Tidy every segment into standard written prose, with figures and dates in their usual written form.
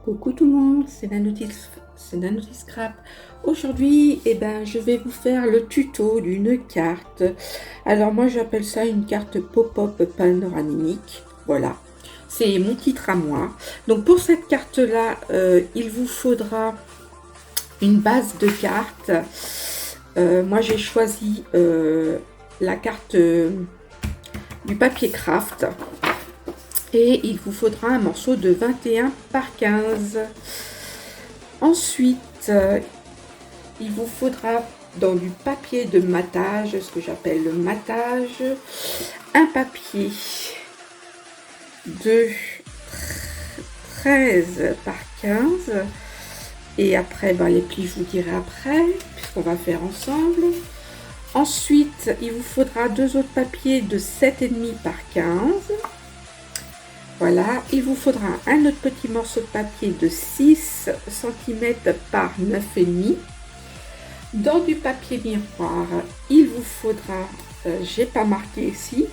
Coucou tout le monde, c'est Nanoty Scrap. Aujourd'hui, je vais vous faire le tuto d'une carte. Alors moi, j'appelle ça une carte pop-up panoramique. Voilà, c'est mon titre à moi. Donc pour cette carte-là, il vous faudra une base de cartes. Moi, j'ai choisi la carte du papier craft. Et il vous faudra un morceau de 21 par 15. Ensuite, il vous faudra dans du papier de matage, ce que j'appelle le matage, un papier de 13 par 15. Et après, les plis, je vous dirai après, puisqu'on va faire ensemble. Ensuite, il vous faudra deux autres papiers de 7,5 par 15. Voilà, il vous faudra un autre petit morceau de papier de 6 cm par 9,5. Dans du papier miroir, il vous faudra, j'ai pas marqué ici,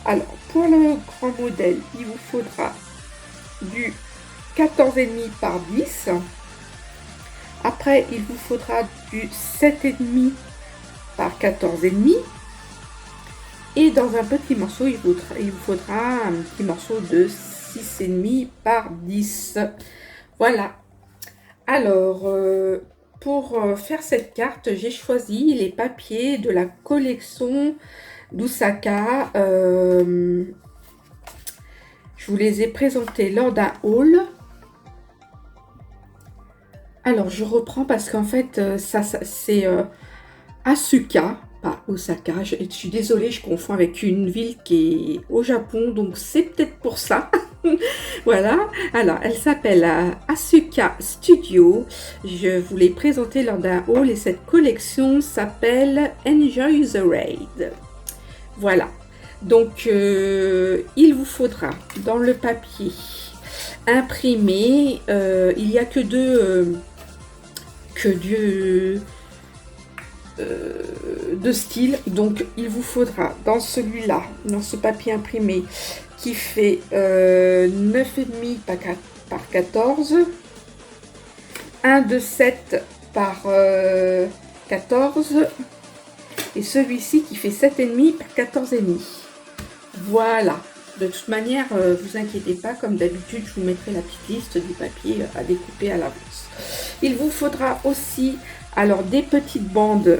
alors pour le grand modèle, il vous faudra du 14,5 par 10. Après, il vous faudra du 7,5 par 14,5. Et dans un petit morceau, il vous faudra un petit morceau de 6,5 par 10. Voilà. Alors, pour faire cette carte, j'ai choisi les papiers de la collection d'Usaka. Je vous les ai présentés lors d'un haul. Alors, je reprends parce qu'en fait, c'est Asuka. Pas Osaka, je suis désolée, je confonds avec une ville qui est au Japon, donc c'est peut-être pour ça. Voilà, alors elle s'appelle Asuka Studio. Je vous l'ai présentée lors d'un haul et cette collection s'appelle Enjoy the Raid. Voilà, donc il vous faudra dans le papier imprimé, il n'y a que deux styles, donc il vous faudra dans celui-là, dans ce papier imprimé qui fait 9,5 par 14, un de 7 par 14 et celui-ci qui fait 7,5 par 14,5. Voilà, de toute manière, vous inquiétez pas, comme d'habitude, je vous mettrai la petite liste du papier à découper à l'avance. Il vous faudra aussi alors des petites bandes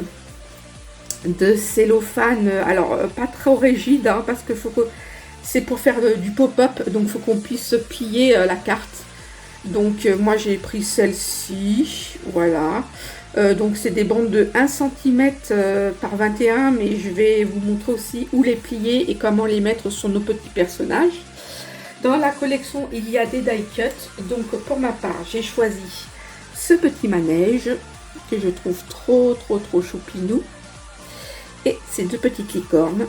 de cellophane, alors pas trop rigide, hein, parce que c'est pour faire du pop-up, donc il faut qu'on puisse plier la carte. Donc moi j'ai pris celle-ci, voilà. Donc c'est des bandes de 1 cm par 21, mais je vais vous montrer aussi où les plier et comment les mettre sur nos petits personnages. Dans la collection, il y a des die cuts, donc pour ma part, j'ai choisi ce petit manège que je trouve trop choupinou et ces deux petites licornes.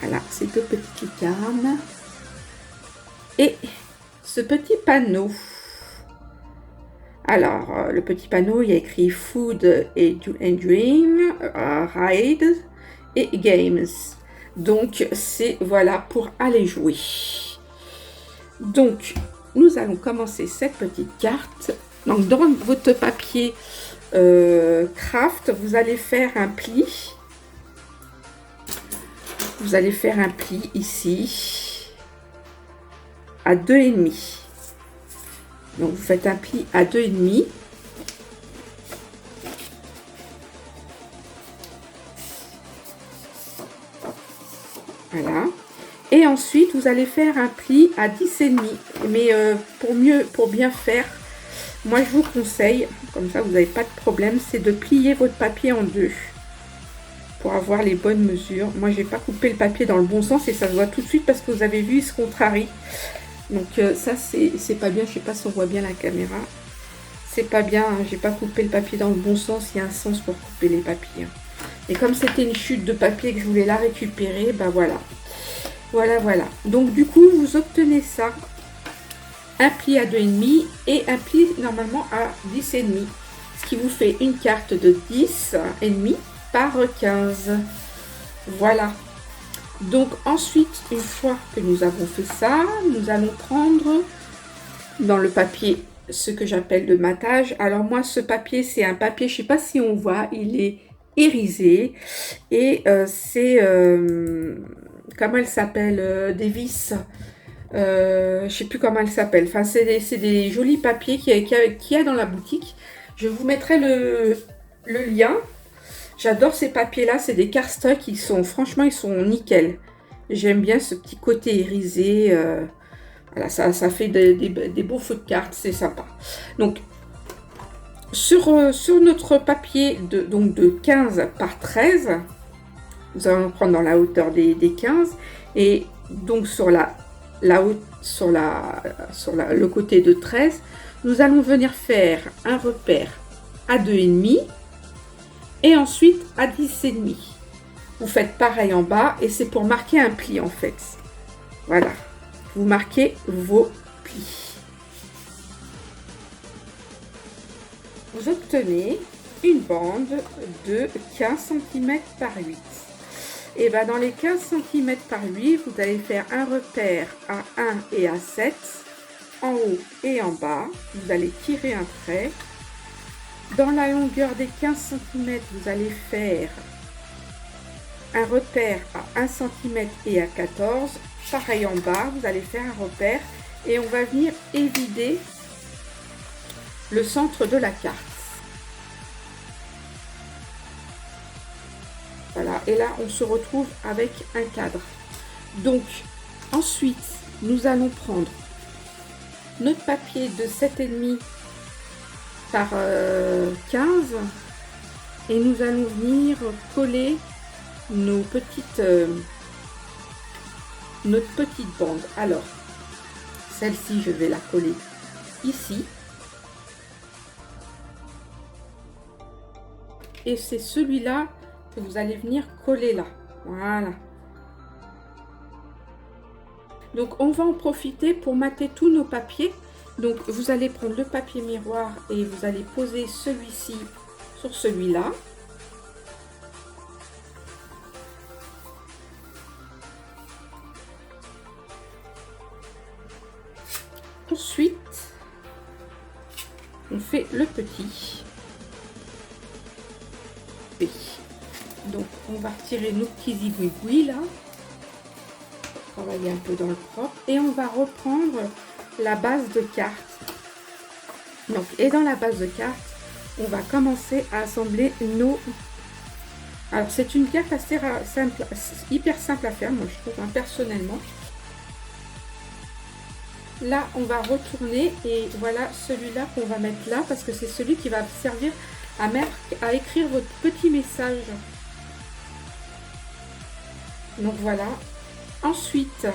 Voilà, ces deux petites licornes et ce petit panneau. Alors le petit panneau, il y a écrit food et dream, ride et games. Donc c'est voilà pour aller jouer. Donc nous allons commencer cette petite carte. Donc dans votre papier craft, vous allez faire un pli. Vous allez faire un pli ici à 2,5. Donc vous faites un pli à 2,5. Voilà. Et ensuite vous allez faire un pli à 10,5. Mais pour bien faire, moi je vous conseille, comme ça vous n'avez pas de problème, c'est de plier votre papier en deux pour avoir les bonnes mesures. Moi j'ai pas coupé le papier dans le bon sens et ça se voit tout de suite parce que vous avez vu, il se contrarie. Donc ça c'est pas bien, je sais pas si on voit bien la caméra. C'est pas bien, hein, j'ai pas coupé le papier dans le bon sens, il y a un sens pour couper les papiers. Et comme c'était une chute de papier que je voulais la récupérer, voilà. Voilà. Donc du coup vous obtenez ça. Un pli à 2,5 et un pli normalement à 10,5. Ce qui vous fait une carte de 10,5 par 15. Voilà. Donc ensuite, une fois que nous avons fait ça, nous allons prendre dans le papier ce que j'appelle le matage. Alors moi, ce papier, c'est un papier, je sais pas si on voit, il est irisé et c'est, comment elle s'appelle, des vis. Je sais plus comment elle s'appelle. Enfin, c'est des jolis papiers qu'il y a dans la boutique. Je vous mettrai le lien. J'adore ces papiers-là. C'est des cardstock. Franchement, ils sont nickel. J'aime bien ce petit côté irisé. Voilà, ça fait des beaux feux de cartes. C'est sympa. Donc, sur notre papier de 15 par 13, nous allons prendre dans la hauteur des 15. Et donc, sur le côté de 13, nous allons venir faire un repère à 2,5 et ensuite à 10,5. Vous faites pareil en bas et c'est pour marquer un pli en fait. Voilà, vous marquez vos plis. Vous obtenez une bande de 15 cm par 8. Et bien dans les 15 cm par 8, vous allez faire un repère à 1 et à 7, en haut et en bas. Vous allez tirer un trait. Dans la longueur des 15 cm, vous allez faire un repère à 1 cm et à 14. Pareil en bas, vous allez faire un repère et on va venir évider le centre de la carte. Voilà, et là on se retrouve avec un cadre. Donc ensuite nous allons prendre notre papier de 7,5 par 15 et nous allons venir coller notre petite bande. Alors celle-ci je vais la coller ici et c'est celui-là que vous allez venir coller là. Voilà. Donc on va en profiter pour mater tous nos papiers. Donc vous allez prendre le papier miroir et vous allez poser celui-ci sur celui-là. Ensuite, on fait le petit. Donc on va retirer nos petits zigouigouis là. Travailler un peu dans le propre. Et on va reprendre la base de carte. Donc, et dans la base de carte, on va commencer à assembler nos... Alors c'est une carte assez simple, hyper simple à faire, moi je trouve, hein, personnellement. Là, on va retourner et voilà celui-là qu'on va mettre là parce que c'est celui qui va servir à écrire votre petit message. Donc voilà. Ensuite,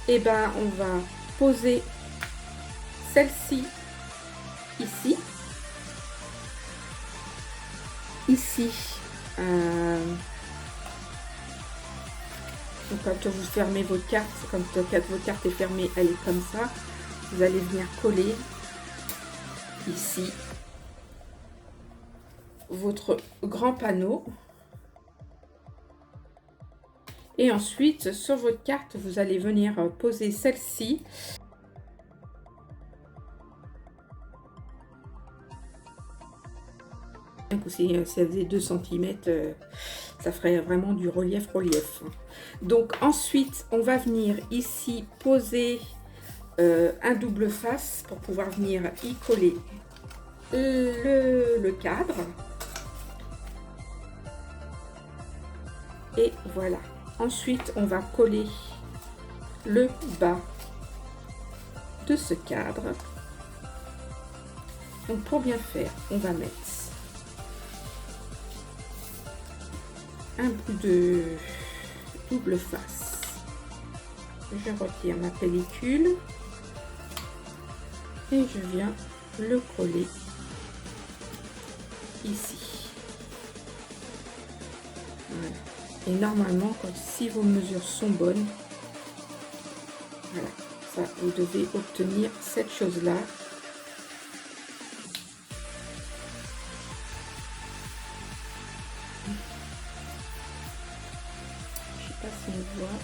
eh ben, on va poser celle-ci ici. Ici. Donc quand vous fermez votre carte, quand votre carte est fermée, elle est comme ça. Vous allez venir coller ici votre grand panneau. Et ensuite, sur votre carte, vous allez venir poser celle-ci. Si elle faisait 2 cm, ça ferait vraiment du relief. Donc ensuite, on va venir ici poser un double face pour pouvoir venir y coller le cadre. Et voilà. Ensuite, on va coller le bas de ce cadre. Donc, pour bien faire, on va mettre un bout de double face. Je retire ma pellicule et je viens le coller ici. Voilà. Et normalement, si vos mesures sont bonnes, voilà, ça, vous devez obtenir cette chose-là. Je ne sais pas si on voit,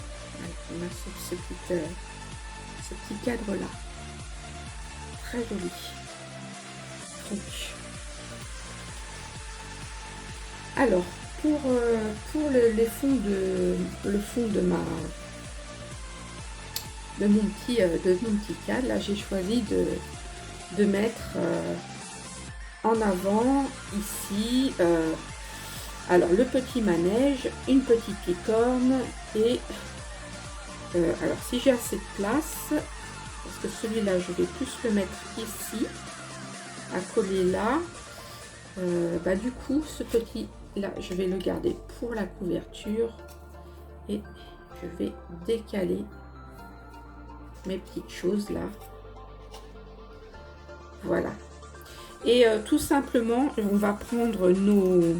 on a ce petit cadre-là. très joli. Donc, alors, pour les fonds le fond de mon petit cadre, là, j'ai choisi de mettre en avant ici alors le petit manège, une petite licorne et alors si j'ai assez de place, parce que celui-là je vais plus le mettre ici à coller là, bah du coup ce petit là je vais le garder pour la couverture et je vais décaler mes petites choses là, voilà. Et tout simplement on va prendre nos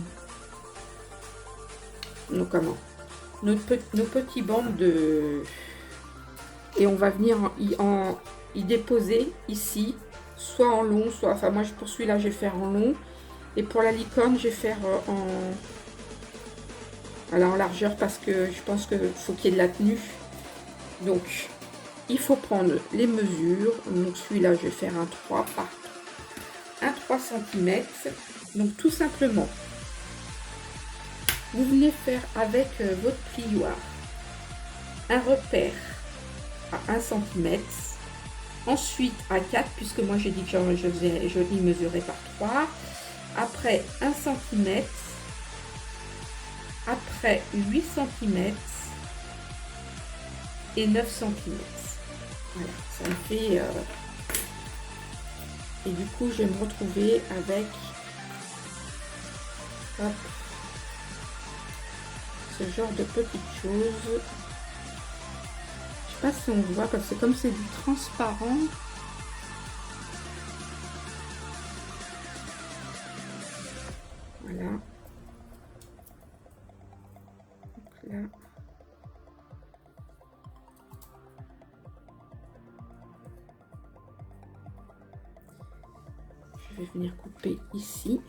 petits bandes de et on va venir y déposer ici, soit en long, soit, enfin moi pour celui-là je vais faire en long et pour la licorne je vais faire en largeur parce que je pense que faut qu'il y ait de la tenue. Donc il faut prendre les mesures. Donc celui-là je vais faire un 3 par 3 cm. Donc tout simplement vous venez faire avec votre plioir un repère à 1 cm, ensuite à 4 puisque moi j'ai dit que je l'y mesurais par 3, après 1 cm, après 8 cm et 9 cm. Voilà, ça me fait et du coup je vais me retrouver avec hop, ce genre de petites choses. Je sais pas si on voit parce que comme c'est du transparent, voilà. Donc là je vais venir couper ici.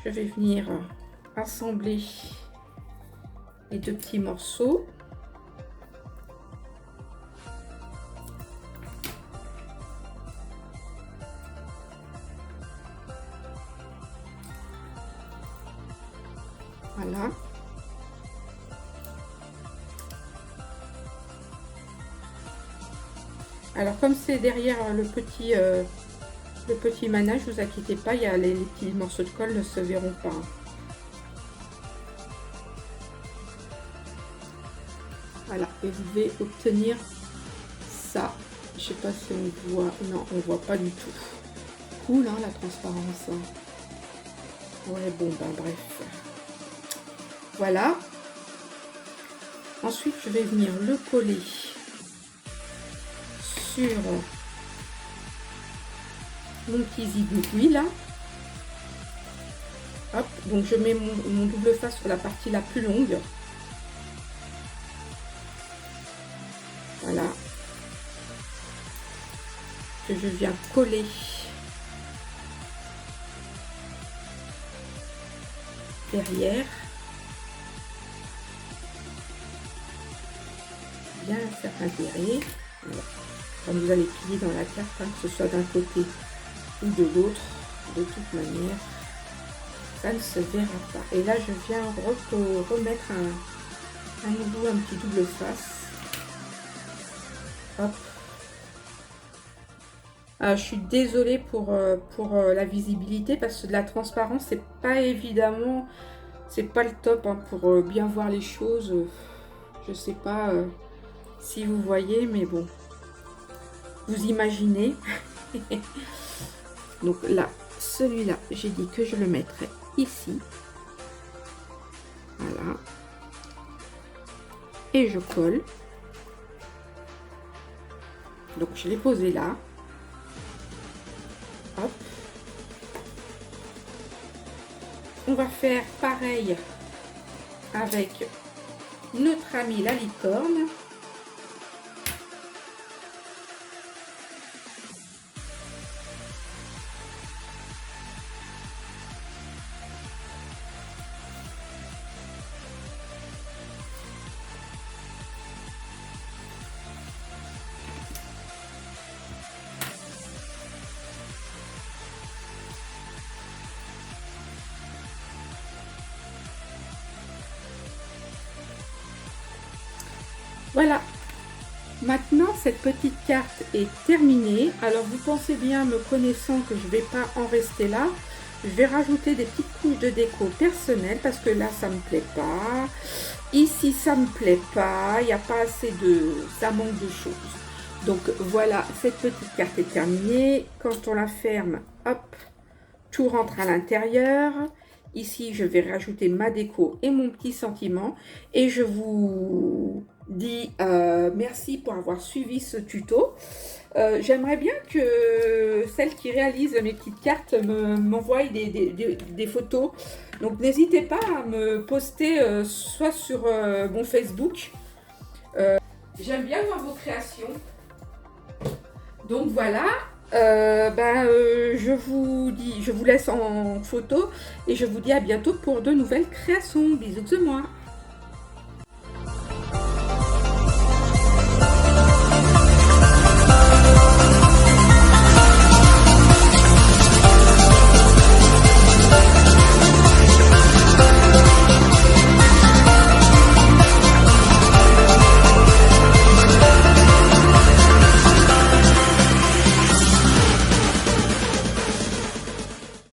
Je vais venir assembler les deux petits morceaux. Voilà. Alors comme c'est derrière le petit manège, vous inquiétez pas, il y a les petits morceaux de colle ne se verront pas. Voilà, et vous devez obtenir ça. Je sais pas si on voit, non, on voit pas du tout. Cool, hein, la transparence. Ouais, bon, ben bref. Voilà. Ensuite, je vais venir le coller sur mon petit zigouille là. Hop, donc je mets mon double face sur la partie la plus longue. Voilà. Que je viens coller derrière. Bien la faire intégrer. Voilà. Comme vous allez plier dans la carte, hein, que ce soit d'un côté ou de l'autre, de toute manière, ça ne se verra pas. Et là, je viens remettre un petit double face. Hop. Je suis désolée pour la visibilité parce que de la transparence, c'est pas évidemment, c'est pas le top hein, pour bien voir les choses. Je sais pas si vous voyez, mais bon, vous imaginez. Donc là, celui-là, j'ai dit que je le mettrais ici. Voilà. Et je colle. Donc je l'ai posé là. Hop. On va faire pareil avec notre ami la licorne. Voilà. Maintenant, cette petite carte est terminée. Alors, vous pensez bien, me connaissant, que je ne vais pas en rester là. Je vais rajouter des petites couches de déco personnelle parce que là, ça ne me plaît pas. Ici, ça ne me plaît pas. Il n'y a pas assez de... Ça manque de choses. Donc, voilà, cette petite carte est terminée. Quand on la ferme, hop, tout rentre à l'intérieur. Ici, je vais rajouter ma déco et mon petit sentiment. Et je vous dis merci pour avoir suivi ce tuto. J'aimerais bien que celle qui réalise mes petites cartes m'envoie des photos. Donc, n'hésitez pas à me poster soit sur mon Facebook. J'aime bien voir vos créations. Donc, voilà. Je vous laisse en photo et je vous dis à bientôt pour de nouvelles créations. Bisous de moi.